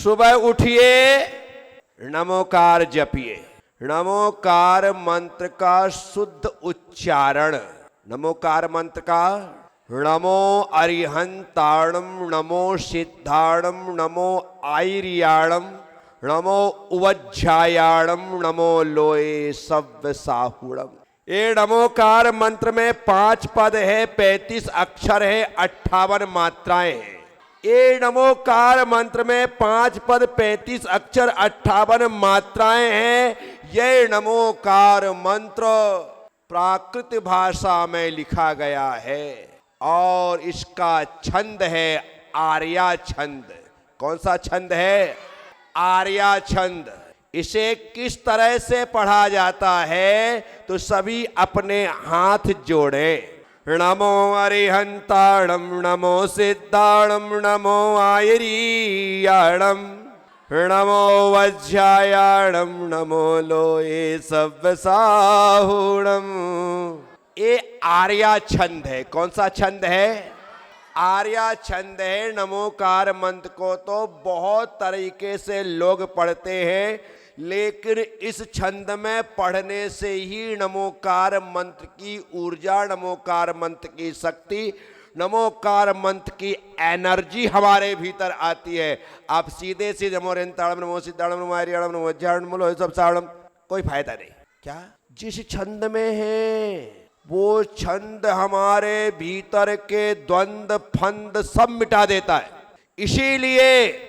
सुबह उठिए, नमोकार जपिए। नमोकार मंत्र का शुद्ध उच्चारण, नमोकार मंत्र का नमो अरिहंताणम, नमो सिद्धाणम, नमो आयर्याणम, नमो उवज्झायाणम, नमो लोए सव्य साहुणम। ये नमोकार मंत्र में 5 पद है, 35 अक्षर है, 58 मात्राएं हैं। ये नमोकार मंत्र में 5 पद, 35 अक्षर, 58 मात्राएं हैं। ये नमोकार मंत्र प्राकृत भाषा में लिखा गया है और इसका छंद है आर्या छंद। कौन सा छंद है? आर्या छंद। इसे किस तरह से पढ़ा जाता है तो सभी अपने हाथ जोड़ें। नमो अरिहंताणम, नमो सिद्धाणम, नमो आयर्याणम, नमो वज्झायाणम, नमो लोए सव्य साहुणम। ये आर्या छंद है। कौन सा छंद है? आर्या छंद है। नमोकार मंत्र को तो बहुत तरीके से लोग पढ़ते हैं, लेकिन इस छंद में पढ़ने से ही नमोकार मंत्र की ऊर्जा, नमोकार मंत्र की शक्ति, नमोकार मंत्र की एनर्जी हमारे भीतर आती है। आप सीधे से नमो अरिहंताणम, नमो सिद्धाणम, नमो आयर्याणम, नमो वज्झायाणम, नमो लोए सव्य साहुणम, कोई फायदा नहीं। क्या? जिस छंद में है वो छंद हमारे भीतर के द्वंद फंद सब मिटा देता है। इसीलिए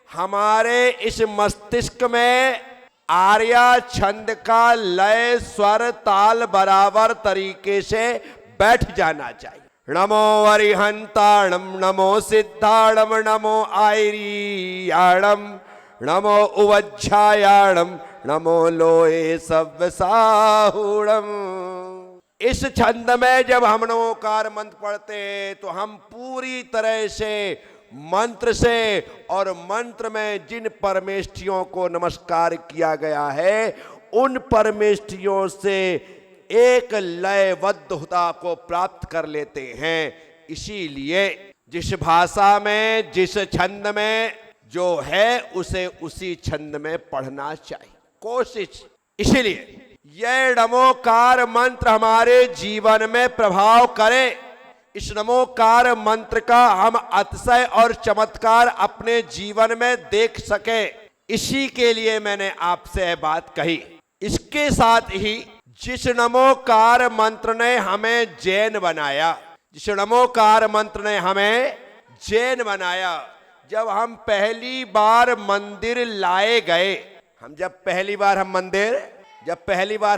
हमारे इस मस्तिष्क में आर्या छंद का लय, स्वर, ताल बराबर तरीके से बैठ जाना चाहिए। नमो अरिहंताणम, नमो सिद्धाणम, नमो आयर्याणम, नमो उवज्झायाणम, नमो लोए सव्य साहुणम। इस छंद में जब हम नमोकार मंत्र पढ़ते हैं तो हम पूरी तरह से मंत्र से और मंत्र में जिन परमेष्ठियों को नमस्कार किया गया है उन परमेष्ठियों से एक लयबद्धता को प्राप्त कर लेते हैं। इसीलिए जिस भाषा में, जिस छंद में जो है उसे उसी छंद में पढ़ना चाहिए, कोशिश। इसीलिए यह नमोकार मंत्र हमारे जीवन में प्रभाव करे। इस नमोकार मंत्र का हम अतिशय और चमत्कार अपने जीवन में देख सके, इसी के लिए मैंने आपसे बात कही। इसके साथ ही जिस नमोकार मंत्र ने हमें जैन बनाया, जिस नमोकार मंत्र ने हमें जैन बनाया, जब हम पहली बार मंदिर लाए गए, जब पहली बार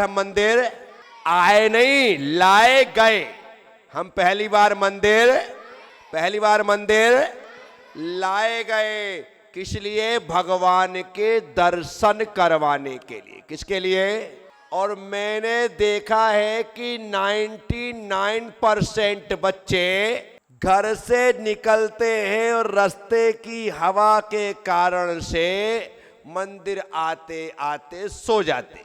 हम मंदिर आए नहीं, लाए गए। हम पहली बार मंदिर लाए गए। किस लिए? भगवान के दर्शन करवाने के लिए। किसके लिए? और मैंने देखा है कि 99% बच्चे घर से निकलते हैं और रास्ते की हवा के कारण से मंदिर आते आते सो जाते।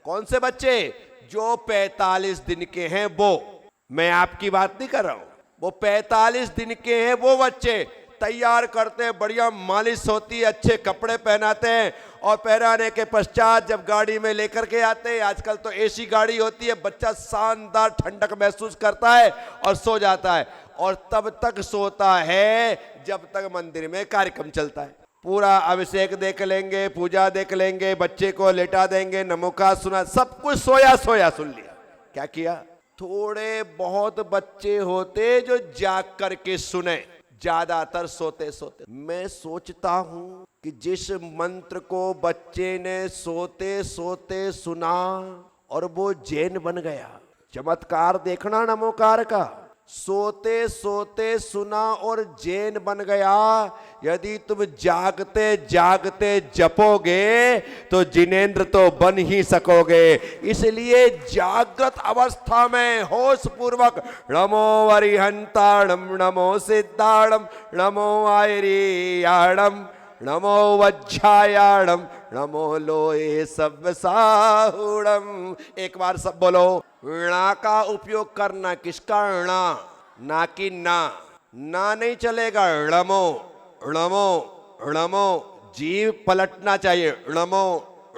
कौन से बच्चे? जो 45 दिन के हैं वो, मैं आपकी बात नहीं कर रहा हूं, वो 45 दिन के हैं वो बच्चे तैयार करते हैं, बढ़िया मालिश होती है, अच्छे कपड़े पहनाते हैं और पहनाने के पश्चात जब गाड़ी में लेकर के आते हैं, आजकल तो एसी गाड़ी होती है, बच्चा शानदार ठंडक महसूस करता है और सो जाता है। और तब तक सोता है जब तक मंदिर में कार्यक्रम चलता है। पूरा अभिषेक देख लेंगे, पूजा देख लेंगे, बच्चे को लेटा देंगे, नमोकार सुना, सब कुछ सोया सुन लिया। क्या किया? थोड़े बहुत बच्चे होते जो जाग करके सुने, ज्यादातर सोते। मैं सोचता हूं कि जिस मंत्र को बच्चे ने सोते सोते सुना और वो जैन बन गया, चमत्कार देखना नमोकार का, सोते सोते सुना और जैन बन गया। यदि तुम जागते जागते जपोगे तो जिनेंद्र तो बन ही सकोगे। इसलिए जागृत अवस्था में होश पूर्वक नमो अरिहंताणम, नमो सिद्धाणम, नमो आयर्याणम, नमो वज्झायाणम, नमो लोए सव्य साहुणम। एक बार सब बोलो। णा का उपयोग करना। किसका? णा, ना कि ना नहीं चलेगा। णमो, णमो णमो, जीव पलटना चाहिए, णमो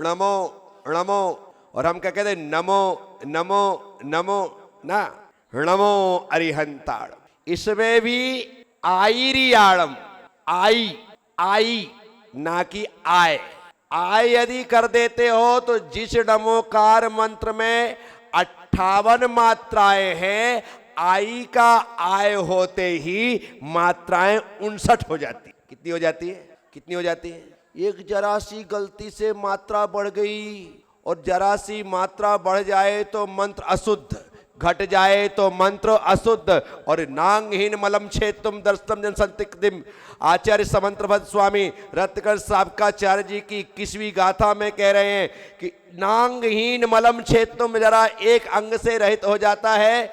णमो णमो। और हम क्या कहते हैं, नमो नमो नमो ना, णमो अरिहंताड़। इसमें भी आईरियाणम, आई आई ना कि आय। आय यदि कर देते हो तो जिस नमोकार मंत्र में 58 मात्राएं हैं, आई का आय होते ही मात्राएं 59 हो जाती। कितनी हो जाती है, कितनी हो जाती है? एक जरा सी गलती से मात्रा बढ़ गई, और जरा सी मात्रा बढ़ जाए तो मंत्र अशुद्ध, घट जाए तो मंत्र अशुद्ध। और नांगहीन मलम छेतुम दर्शनम जन संतिक्तिम, आचार्य समंत्रभद्र स्वामी रत्नकर साबकाचार्य जी की 21वीं गाथा में कह रहे हैं कि नांगहीन मलम छेतुम जरा एक अंग से रहित हो जाता है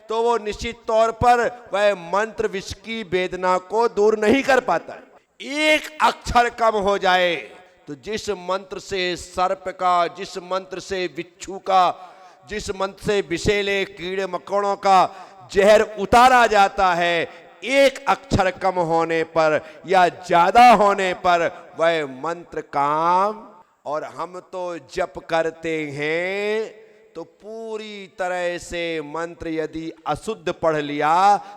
तो वो निश्चित तौर पर वह मंत्र विष की वेदना को दूर नहीं कर पाता। एक अक्षर कम हो जाए तो जिस मंत्र से सर्प का, जिस मंत्र से बिच्छू का, जिस मंत्र से विषैले कीड़े मकोड़ों का जहर उतारा जाता है, एक अक्षर कम होने पर या ज्यादा होने पर वह मंत्र काम। और हम तो जप करते हैं तो पूरी तरह से मंत्र यदि अशुद्ध पढ़ लिया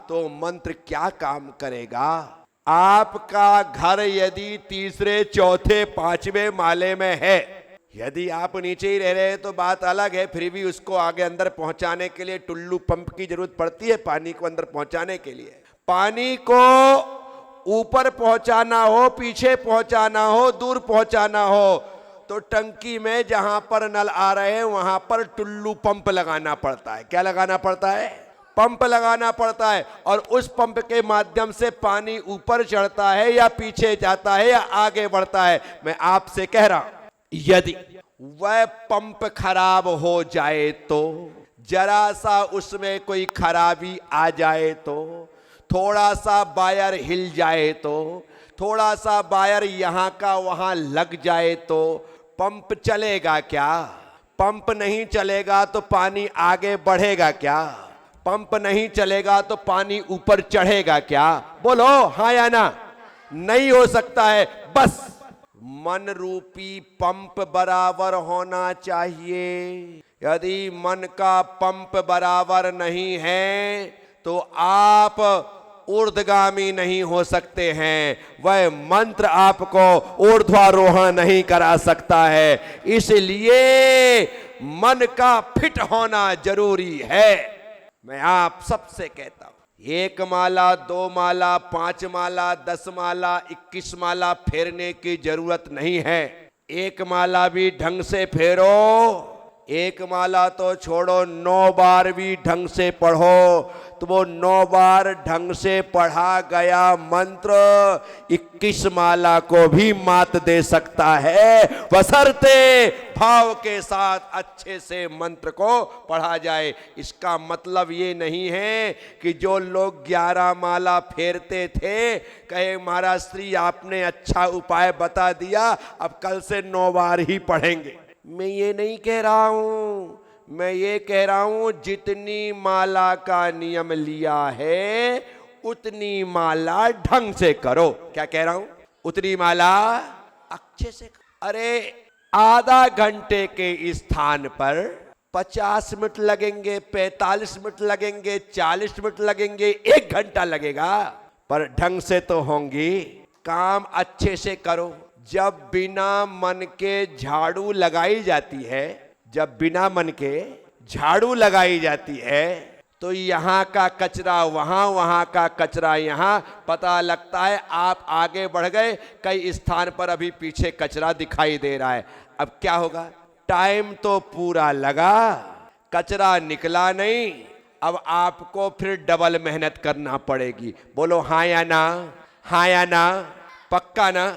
तो मंत्र क्या काम करेगा? आपका घर यदि तीसरे चौथे पांचवें माले में है, यदि आप नीचे ही रह रहे हैं तो बात अलग है, फिर भी उसको आगे अंदर पहुंचाने के लिए टुल्लू पंप की जरूरत पड़ती है। पानी को अंदर पहुंचाने के लिए, पानी को ऊपर पहुंचाना हो, पीछे पहुंचाना हो, दूर पहुंचाना हो, तो टंकी में जहां पर नल आ रहे हैं वहां पर टुल्लू पंप लगाना पड़ता है। क्या लगाना पड़ता है? पंप लगाना पड़ता है। और उस पंप के माध्यम से पानी ऊपर चढ़ता है या पीछे जाता है या आगे बढ़ता है। मैं आपसे कह रहा हूं, यदि वह पंप खराब हो जाए तो, जरा सा उसमें कोई खराबी आ जाए तो, थोड़ा सा वायर हिल जाए तो, थोड़ा सा वायर यहां का वहां लग जाए तो पंप चलेगा क्या? पंप नहीं चलेगा तो पानी आगे बढ़ेगा क्या? पंप नहीं चलेगा तो पानी ऊपर चढ़ेगा क्या? बोलो हाँ या ना? नहीं हो सकता है। बस मन रूपी पंप बराबर होना चाहिए। यदि मन का पंप बराबर नहीं है तो आप ऊर्ध्वगामी नहीं हो सकते हैं। वह मंत्र आपको ऊर्ध्वारोहण नहीं करा सकता है। इसलिए मन का फिट होना जरूरी है। मैं आप सबसे कहता हूं, 1 माला 2 माला 5 माला 10 माला 21 माला फेरने की जरूरत नहीं है। 1 माला भी ढंग से फेरो, 1 माला तो छोड़ो, 9 बार भी ढंग से पढ़ो तो वो 9 बार ढंग से पढ़ा गया मंत्र 21 माला को भी मात दे सकता है, बशर्ते भाव के साथ अच्छे से मंत्र को पढ़ा जाए। इसका मतलब ये नहीं है कि जो लोग 11 माला फेरते थे कहे महाराज श्री आपने अच्छा उपाय बता दिया, अब कल से 9 बार ही पढ़ेंगे। मैं ये नहीं कह रहा हूं, मैं ये कह रहा हूं जितनी माला का नियम लिया है उतनी माला ढंग से करो। क्या कह रहा हूं? उतनी माला अच्छे से करो। अरे आधा घंटे के स्थान पर 50 मिनट लगेंगे, 45 मिनट लगेंगे, 40 मिनट लगेंगे, 1 घंटा लगेगा, पर ढंग से तो होंगी। काम अच्छे से करो। जब बिना मन के झाड़ू लगाई जाती है, जब बिना मन के झाड़ू लगाई जाती है तो यहाँ का कचरा वहाँ, वहाँ का कचरा यहाँ, पता लगता है आप आगे बढ़ गए, कई स्थान पर अभी पीछे कचरा दिखाई दे रहा है। अब क्या होगा? टाइम तो पूरा लगा, कचरा निकला नहीं, अब आपको फिर डबल मेहनत करना पड़ेगी। बोलो हाँ या ना? हाँ या ना? पक्का ना?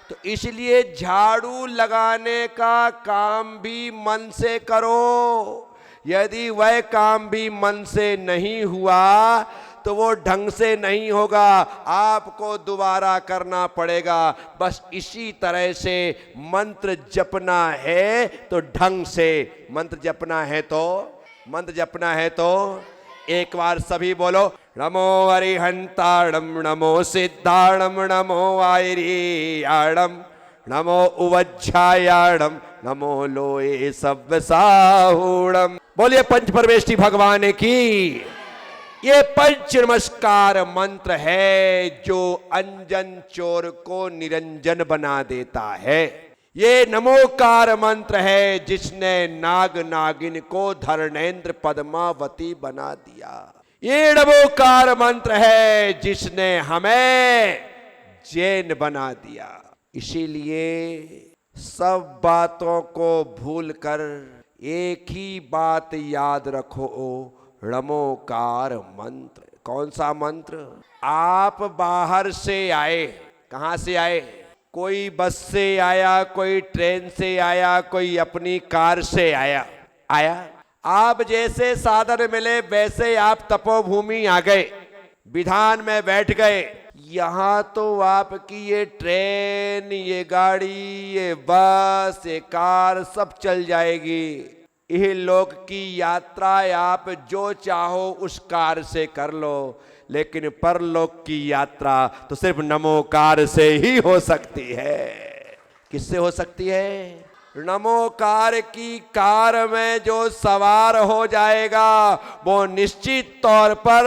तो इसलिए झाड़ू लगाने का काम भी मन से करो। यदि वह काम भी मन से नहीं हुआ तो वो ढंग से नहीं होगा, आपको दोबारा करना पड़ेगा। बस इसी तरह से मंत्र जपना है तो ढंग से मंत्र जपना है, तो मंत्र जपना है तो एक बार सभी बोलो, नमो अरिहंताणम नमो सिद्धाणम नमो आयरियाणम नमो उवज्झायाणम नमो लोए सव्यसाहूणम। बोलिए पंच परमेष्ठी भगवान की। ये पंच नमस्कार मंत्र है जो अंजन चोर को निरंजन बना देता है। ये नमोकार मंत्र है जिसने नाग नागिन को धर्मेंद्र पद्मावती बना दिया। ये नमोकार मंत्र है जिसने हमें जैन बना दिया। इसीलिए सब बातों को भूलकर एक ही बात याद रखो, नमोकार मंत्र। कौन सा मंत्र? आप बाहर से आए, कहां से आए? कोई बस से आया, कोई ट्रेन से आया, कोई अपनी कार से आया। आप जैसे साधन मिले वैसे आप तपोभूमि आ गए, विधान में बैठ गए। यहां तो आपकी ये ट्रेन, ये गाड़ी, ये बस, ये कार सब चल जाएगी। यह लोक की यात्रा आप जो चाहो उस कार से कर लो, लेकिन परलोक की यात्रा तो सिर्फ नमोकार से ही हो सकती है। किससे हो सकती है? नमोकार की कार में जो सवार हो जाएगा वो निश्चित तौर पर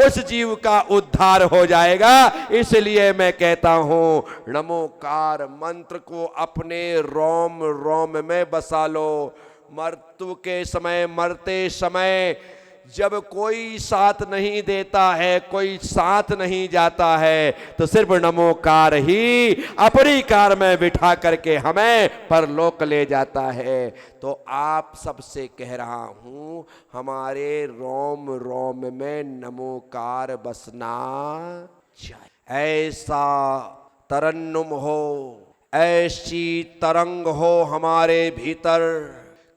उस जीव का उद्धार हो जाएगा। इसलिए मैं कहता हूं, नमोकार मंत्र को अपने रोम रोम में बसा लो। मृत्यु के समय, मरते समय जब कोई साथ नहीं देता है, कोई साथ नहीं जाता है, तो सिर्फ नमोकार ही अपनी कार में बिठा करके हमें परलोक ले जाता है। तो आप सबसे कह रहा हूं, हमारे रोम रोम में नमोकार बसना चाहिए। ऐसा तरन्नुम हो, ऐसी तरंग हो हमारे भीतर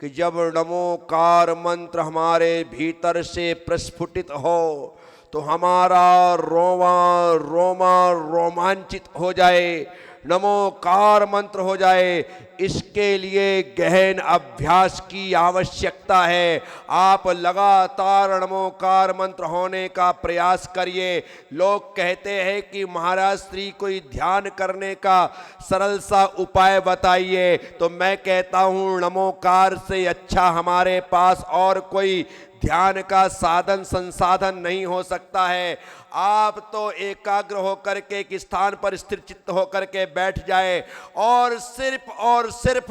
कि जब नमोकार मंत्र हमारे भीतर से प्रस्फुटित हो तो हमारा रोमा रोमा रोमांचित हो जाए, नमोकार मंत्र हो जाए। इसके लिए गहन अभ्यास की आवश्यकता है। आप लगातार नमोकार मंत्र होने का प्रयास करिए। लोग कहते हैं कि महाराज श्री कोई ध्यान करने का सरल सा उपाय बताइए, तो मैं कहता हूँ नमोकार से अच्छा हमारे पास और कोई ध्यान का साधन संसाधन नहीं हो सकता है। आप तो एकाग्र होकर के एक स्थान पर स्थिर चित्त होकर के बैठ जाए और सिर्फ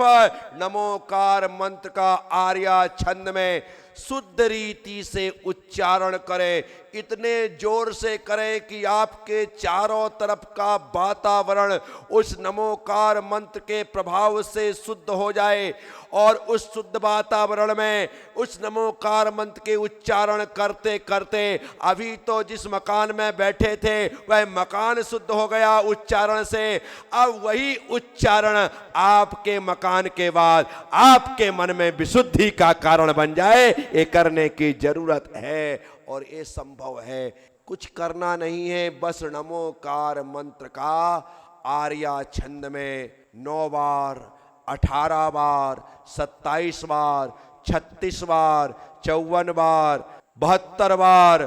नमोकार मंत्र का आर्या छंद में शुद्ध रीति से उच्चारण करें। इतने जोर से करें कि आपके चारों तरफ का वातावरण उस नमोकार मंत्र के प्रभाव से शुद्ध हो जाए और उस शुद्ध वातावरण में उस नमोकार मंत्र के उच्चारण करते करते अभी तो जिस मकान में बैठे थे वह मकान शुद्ध हो गया उच्चारण से। अब वही उच्चारण आपके मकान के बाद आपके मन में विशुद्धि का कारण बन जाए। ये करने की जरूरत है और ये संभव है। कुछ करना नहीं है, बस नमोकार मंत्र का आर्या छंद में 9 बार, 18 बार, 27 बार, 36 बार, 54 बार, 72 बार,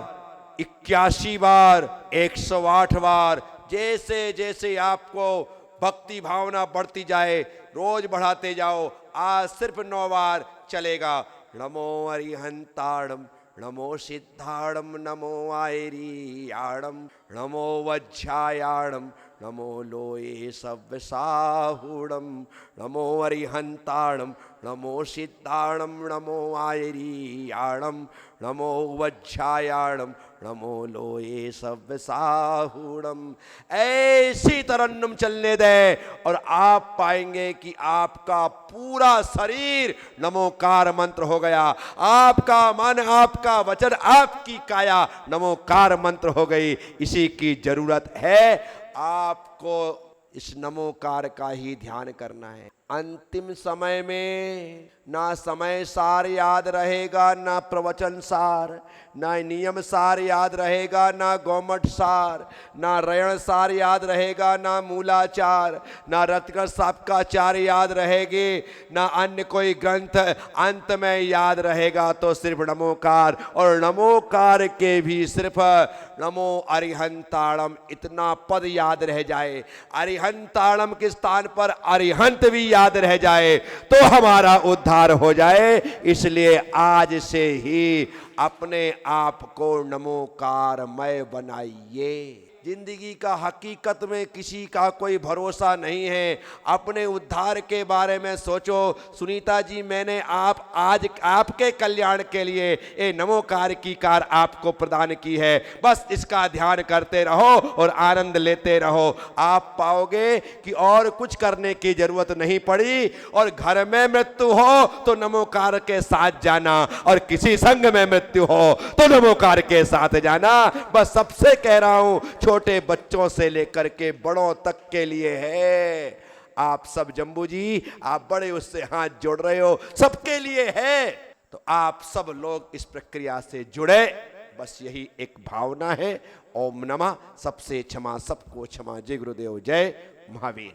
81 बार, 108 बार, जैसे जैसे आपको भक्ति भावना बढ़ती जाए रोज बढ़ाते जाओ। आज सिर्फ 9 बार चलेगा। नमो अरिहंताणम नमो सिद्धाणम नमो आयरियाणम नमो वज्झायाणम नमो लोए सव्यसाहूणम नमो अरिहंताणम नमो सिद्धाणम नमो आयरियाणम नमो वज्झायाणम नमो लोए सव्यसाहूणम। ऐसी तरन्नुम चलने दें और आप पाएंगे कि आपका पूरा शरीर नमोकार मंत्र हो गया। आपका मन, आपका वचन, आपकी काया नमोकार मंत्र हो गई। इसी की जरूरत है। आपको इस नमोकार का ही ध्यान करना है। अंतिम समय में ना समय सार याद रहेगा, ना प्रवचन सार, ना नियम सार याद रहेगा, ना गौमठ सार, ना रयण सार याद रहेगा, ना मूलाचार, ना रत्नकर साहब का चार याद रहेगी, ना अन्य कोई ग्रंथ अंत में याद रहेगा। तो सिर्फ नमोकार, और नमोकार के भी सिर्फ नमो अरिहंताणम इतना पद याद रह जाए, अरिहंताणम के स्थान पर अरिहंत भी याद रह जाए तो हमारा उद्धार हो जाए। इसलिए आज से ही अपने आप को नमोकारमय बनाइए। जिंदगी का हकीकत में किसी का कोई भरोसा नहीं है। अपने उद्धार के बारे में सोचो। सुनीता जी, मैंने आज आपके कल्याण के लिए ये नमोकार की कार आपको प्रदान की है। बस इसका ध्यान करते रहो और आनंद लेते रहो। आप पाओगे कि और कुछ करने की जरूरत नहीं पड़ी। और घर में मृत्यु हो तो नमोकार के साथ जाना, और किसी संघ में मृत्यु हो तो नमोकार के साथ जाना। बस सबसे कह रहा हूं, छोटे बच्चों से लेकर के बड़ों तक के लिए है। आप सब जम्बू जी, आप बड़े उससे हाथ जोड़ रहे हो, सबके लिए है। तो आप सब लोग इस प्रक्रिया से जुड़े। बस यही एक भावना है। ओम नमः। सबसे क्षमा, सबको क्षमा। जय गुरुदेव, जय महावीर।